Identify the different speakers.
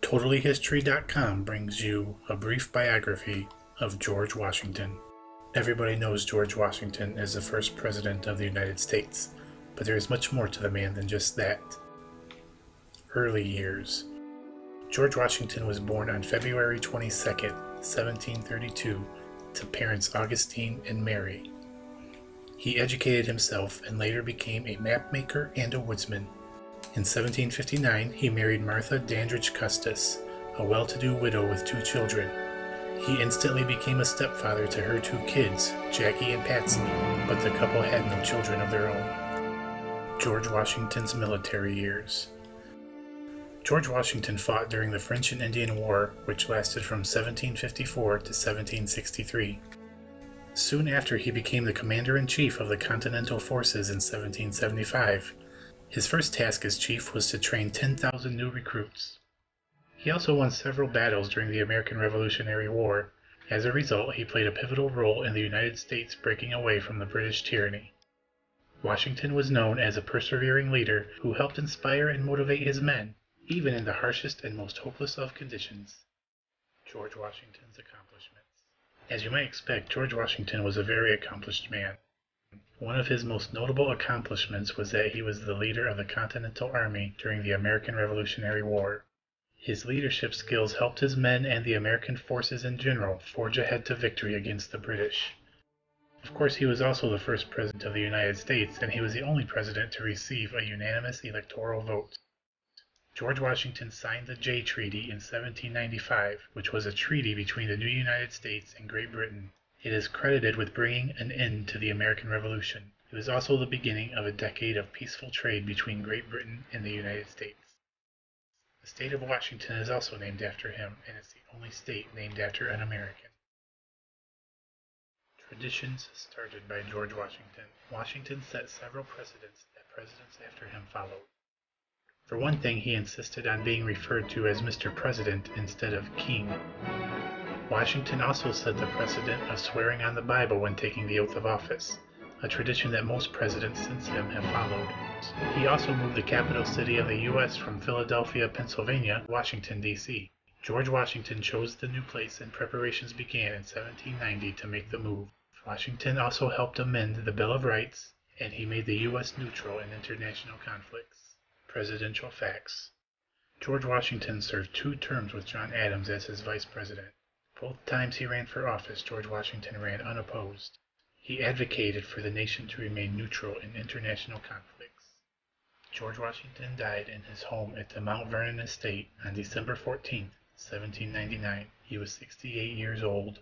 Speaker 1: TotallyHistory.com brings you a brief biography of George Washington. Everybody knows George Washington as the first president of the United States, but there is much more to the man than just that. Early years. George Washington was born on February 22, 1732, to parents Augustine and Mary. He educated himself and later became a mapmaker and a woodsman. In 1759, he married Martha Dandridge Custis, a well-to-do widow with 2 children. He instantly became a stepfather to her 2 kids, Jackie and Patsy, but the couple had no children of their own. George Washington's military years. George Washington fought during the French and Indian War, which lasted from 1754 to 1763. Soon after, he became the commander-in-chief of the Continental Forces in 1775. His first task as chief was to train 10,000 new recruits. He also won several battles during the American Revolutionary War. As a result, he played a pivotal role in the United States breaking away from the British tyranny. Washington was known as a persevering leader who helped inspire and motivate his men, even in the harshest and most hopeless of conditions. George Washington's accomplishments. As you might expect, George Washington was a very accomplished man. One of his most notable accomplishments was that he was the leader of the Continental Army during the American Revolutionary War. His leadership skills helped his men and the American forces in general forge ahead to victory against the British. Of course, he was also the first president of the United States, and he was the only president to receive a unanimous electoral vote. George Washington signed the Jay Treaty in 1795, which was a treaty between the new United States and Great Britain. It is credited with bringing an end to the American Revolution. It was also the beginning of a decade of peaceful trade between Great Britain and the United States. The state of Washington is also named after him, and it's the only state named after an American. Traditions started by George Washington. Washington set several precedents that presidents after him followed. For one thing, he insisted on being referred to as Mr. President instead of King. Washington also set the precedent of swearing on the Bible when taking the oath of office, a tradition that most presidents since him have followed. He also moved the capital city of the U.S. from Philadelphia, Pennsylvania, to Washington, D.C. George Washington chose the new place and preparations began in 1790 to make the move. Washington also helped amend the Bill of Rights, and he made the U.S. neutral in international conflicts. Presidential facts. George Washington served 2 terms with John Adams as his vice president. Both times he ran for office, George Washington ran unopposed. He advocated for the nation to remain neutral in international conflicts. George Washington died in his home at the Mount Vernon estate on December 14, 1799. He was 68 years old.